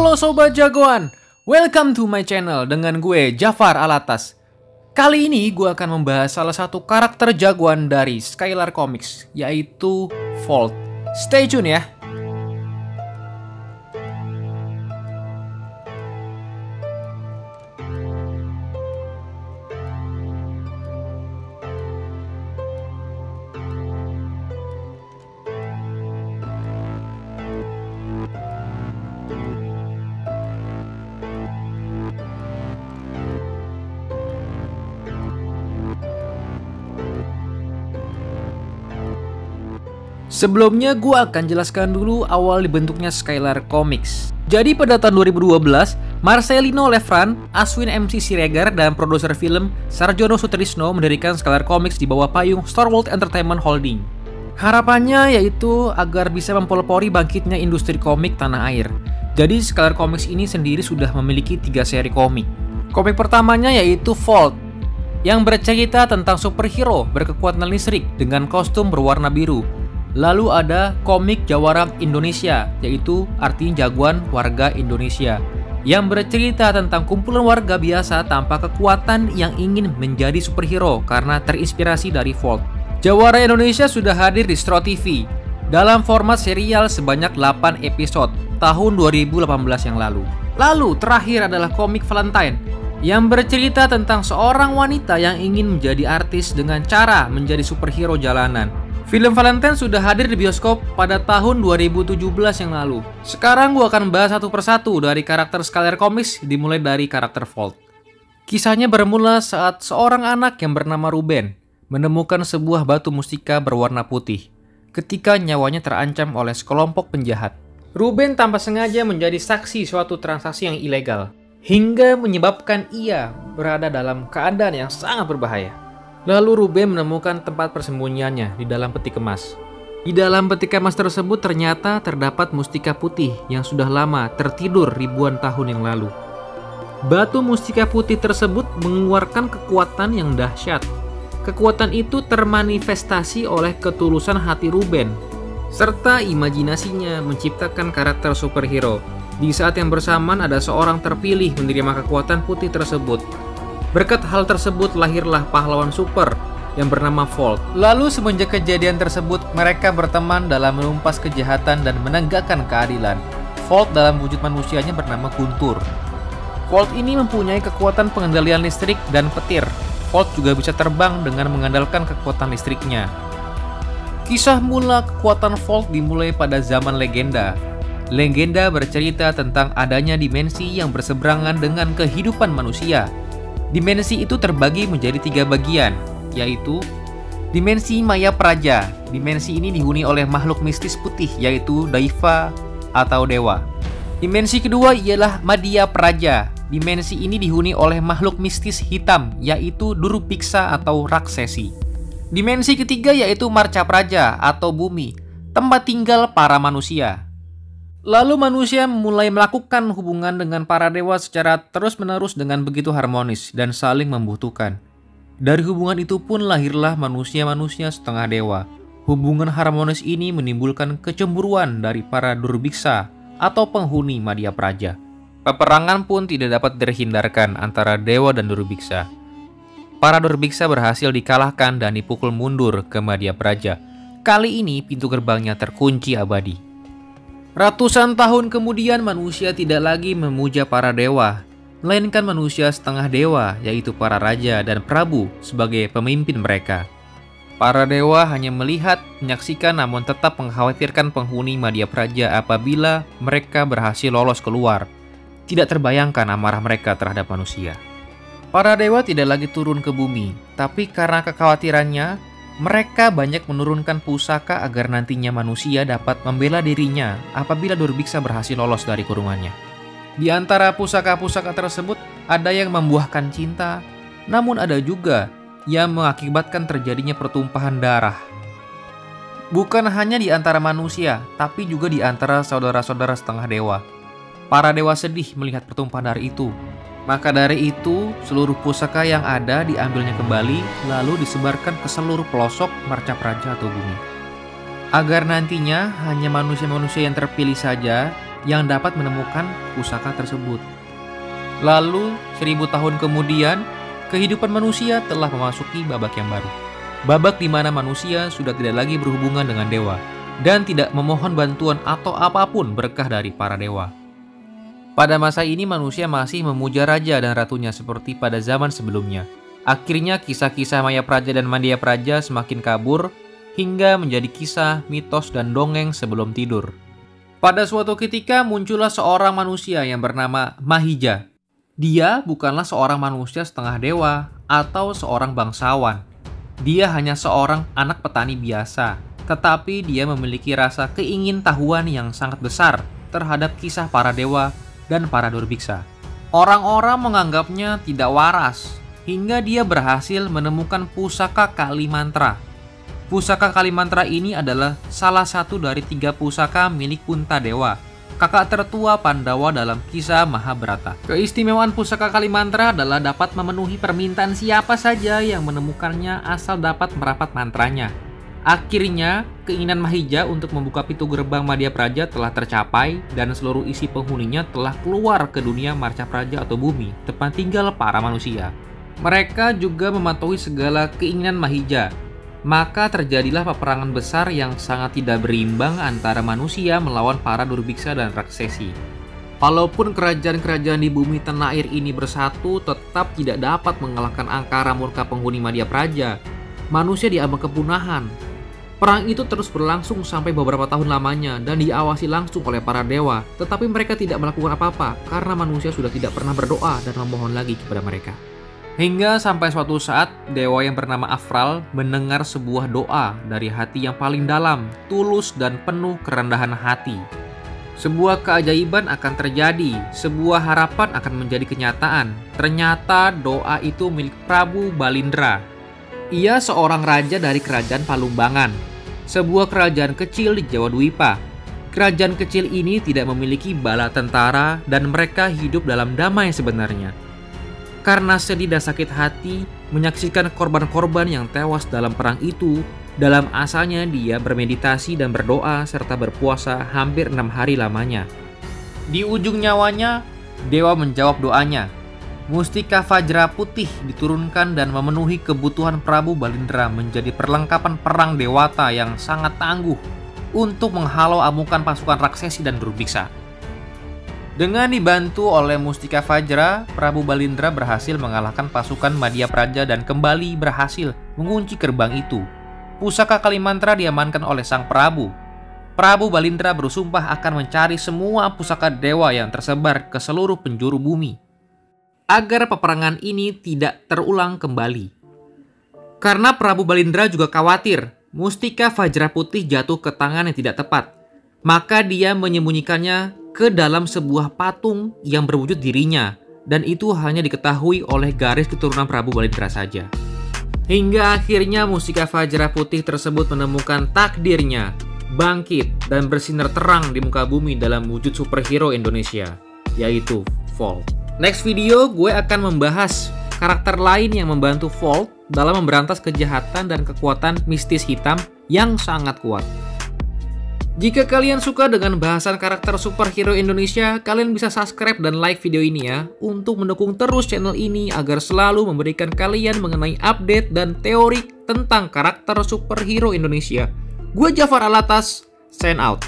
Halo Sobat Jagoan, welcome to my channel dengan gue Jafar Alatas. Kali ini gue akan membahas salah satu karakter jagoan dari Skylar Comics, yaitu Volt. Stay tune ya. Sebelumnya gue akan jelaskan dulu awal dibentuknya Skylar Comics. Jadi pada tahun 2012, Marcelino Lefran, Aswin MC Siregar, dan produser film Sarjono Sutrisno mendirikan Skylar Comics di bawah payung Star World Entertainment Holding. Harapannya yaitu agar bisa mempelopori bangkitnya industri komik tanah air. Jadi Skylar Comics ini sendiri sudah memiliki 3 seri komik. Komik pertamanya yaitu Volt, yang bercerita tentang superhero berkekuatan listrik dengan kostum berwarna biru. Lalu ada komik Jawara Indonesia, yaitu artinya jagoan warga Indonesia, yang bercerita tentang kumpulan warga biasa tanpa kekuatan yang ingin menjadi superhero karena terinspirasi dari Volt. Jawara Indonesia sudah hadir di Stro TV dalam format serial sebanyak 8 episode tahun 2018 yang lalu. Lalu terakhir adalah komik Valentine, yang bercerita tentang seorang wanita yang ingin menjadi artis dengan cara menjadi superhero jalanan. Film Valentine sudah hadir di bioskop pada tahun 2017 yang lalu. Sekarang gue akan bahas satu persatu dari karakter Skylar Comics, dimulai dari karakter Volt. Kisahnya bermula saat seorang anak yang bernama Ruben menemukan sebuah batu mustika berwarna putih ketika nyawanya terancam oleh sekelompok penjahat. Ruben tanpa sengaja menjadi saksi suatu transaksi yang ilegal, hingga menyebabkan ia berada dalam keadaan yang sangat berbahaya. Lalu Ruben menemukan tempat persembunyiannya di dalam peti kemas. Di dalam peti kemas tersebut ternyata terdapat mustika putih yang sudah lama tertidur ribuan tahun yang lalu. Batu mustika putih tersebut mengeluarkan kekuatan yang dahsyat. Kekuatan itu termanifestasi oleh ketulusan hati Ruben, serta imajinasinya menciptakan karakter superhero. Di saat yang bersamaan ada seorang terpilih menerima kekuatan putih tersebut. Berkat hal tersebut lahirlah pahlawan super yang bernama Volt. Lalu semenjak kejadian tersebut, mereka berteman dalam menumpas kejahatan dan menegakkan keadilan. Volt dalam wujud manusianya bernama Guntur. Volt ini mempunyai kekuatan pengendalian listrik dan petir. Volt juga bisa terbang dengan mengandalkan kekuatan listriknya. Kisah mula kekuatan Volt dimulai pada zaman legenda. Legenda bercerita tentang adanya dimensi yang berseberangan dengan kehidupan manusia. Dimensi itu terbagi menjadi 3 bagian, yaitu dimensi Maya Praja. Dimensi ini dihuni oleh makhluk mistis putih, yaitu Daiva atau dewa. Dimensi kedua ialah Madhya Praja. Dimensi ini dihuni oleh makhluk mistis hitam, yaitu Durupiksa atau raksesi. Dimensi ketiga yaitu Marca Praja atau bumi, tempat tinggal para manusia. Lalu manusia mulai melakukan hubungan dengan para dewa secara terus-menerus dengan begitu harmonis dan saling membutuhkan. Dari hubungan itu pun lahirlah manusia-manusia setengah dewa. Hubungan harmonis ini menimbulkan kecemburuan dari para Durbiksa atau penghuni Madhya Praja. Peperangan pun tidak dapat terhindarkan antara dewa dan Durbiksa. Para Durbiksa berhasil dikalahkan dan dipukul mundur ke Madhya Praja. Kali ini pintu gerbangnya terkunci abadi. Ratusan tahun kemudian manusia tidak lagi memuja para dewa, melainkan manusia setengah dewa, yaitu para raja dan prabu sebagai pemimpin mereka. Para dewa hanya melihat, menyaksikan, namun tetap mengkhawatirkan penghuni Madhya Praja apabila mereka berhasil lolos keluar. Tidak terbayangkan amarah mereka terhadap manusia. Para dewa tidak lagi turun ke bumi, tapi karena kekhawatirannya, mereka banyak menurunkan pusaka agar nantinya manusia dapat membela dirinya apabila Durbiksa berhasil lolos dari kurungannya. Di antara pusaka-pusaka tersebut ada yang membuahkan cinta, namun ada juga yang mengakibatkan terjadinya pertumpahan darah. Bukan hanya di antara manusia, tapi juga di antara saudara-saudara setengah dewa. Para dewa sedih melihat pertumpahan darah itu. Maka dari itu, seluruh pusaka yang ada diambilnya kembali, lalu disebarkan ke seluruh pelosok Marca Praja atau bumi. Agar nantinya hanya manusia-manusia yang terpilih saja yang dapat menemukan pusaka tersebut. Lalu, 1000 tahun kemudian, kehidupan manusia telah memasuki babak yang baru. Babak di mana manusia sudah tidak lagi berhubungan dengan dewa dan tidak memohon bantuan atau apapun berkah dari para dewa. Pada masa ini manusia masih memuja raja dan ratunya seperti pada zaman sebelumnya. Akhirnya kisah-kisah Maya Praja dan Madya Praja semakin kabur hingga menjadi kisah, mitos, dan dongeng sebelum tidur. Pada suatu ketika muncullah seorang manusia yang bernama Mahija. Dia bukanlah seorang manusia setengah dewa atau seorang bangsawan. Dia hanya seorang anak petani biasa, tetapi dia memiliki rasa keingintahuan yang sangat besar terhadap kisah para dewa dan para durbiksa. Orang-orang menganggapnya tidak waras, hingga dia berhasil menemukan pusaka Kalimantra. Pusaka Kalimantra ini adalah salah satu dari 3 pusaka milik Puntadewa, kakak tertua Pandawa dalam kisah Mahabharata. Keistimewaan pusaka Kalimantra adalah dapat memenuhi permintaan siapa saja yang menemukannya asal dapat merapat mantranya. Akhirnya, keinginan Mahija untuk membuka pintu gerbang Madya Praja telah tercapai dan seluruh isi penghuninya telah keluar ke dunia Marca Praja atau bumi, tempat tinggal para manusia. Mereka juga mematuhi segala keinginan Mahija. Maka terjadilah peperangan besar yang sangat tidak berimbang antara manusia melawan para durbiksa dan raksesi. Walaupun kerajaan-kerajaan di bumi tanah air ini bersatu, tetap tidak dapat mengalahkan angkara murka penghuni Madya Praja. Manusia diambang kepunahan. Perang itu terus berlangsung sampai beberapa tahun lamanya dan diawasi langsung oleh para dewa. Tetapi mereka tidak melakukan apa-apa karena manusia sudah tidak pernah berdoa dan memohon lagi kepada mereka. Hingga sampai suatu saat, dewa yang bernama Afral mendengar sebuah doa dari hati yang paling dalam, tulus dan penuh kerendahan hati. Sebuah keajaiban akan terjadi, sebuah harapan akan menjadi kenyataan. Ternyata doa itu milik Prabu Balindra. Ia seorang raja dari kerajaan Palumbangan, sebuah kerajaan kecil di Jawa Dwipa. Kerajaan kecil ini tidak memiliki bala tentara dan mereka hidup dalam damai sebenarnya. Karena sedih dan sakit hati menyaksikan korban-korban yang tewas dalam perang itu, dalam asalnya dia bermeditasi dan berdoa serta berpuasa hampir 6 hari lamanya. Di ujung nyawanya, dewa menjawab doanya. Mustika Vajra putih diturunkan dan memenuhi kebutuhan Prabu Balindra menjadi perlengkapan perang dewata yang sangat tangguh untuk menghalau amukan pasukan raksesi dan durbiksa. Dengan dibantu oleh Mustika Vajra, Prabu Balindra berhasil mengalahkan pasukan Madya Praja dan kembali berhasil mengunci gerbang itu. Pusaka Kalimantra diamankan oleh sang Prabu. Prabu Balindra bersumpah akan mencari semua pusaka dewa yang tersebar ke seluruh penjuru bumi, agar peperangan ini tidak terulang kembali. Karena Prabu Balindra juga khawatir Mustika Vajra putih jatuh ke tangan yang tidak tepat, maka dia menyembunyikannya ke dalam sebuah patung yang berwujud dirinya, dan itu hanya diketahui oleh garis keturunan Prabu Balindra saja. Hingga akhirnya Mustika Vajra putih tersebut menemukan takdirnya, bangkit dan bersinar terang di muka bumi dalam wujud superhero Indonesia, yaitu Volt. Next video gue akan membahas karakter lain yang membantu Volt dalam memberantas kejahatan dan kekuatan mistis hitam yang sangat kuat. Jika kalian suka dengan bahasan karakter superhero Indonesia, kalian bisa subscribe dan like video ini ya, untuk mendukung terus channel ini agar selalu memberikan kalian mengenai update dan teori tentang karakter superhero Indonesia. Gue Jafar Alatas, sign out.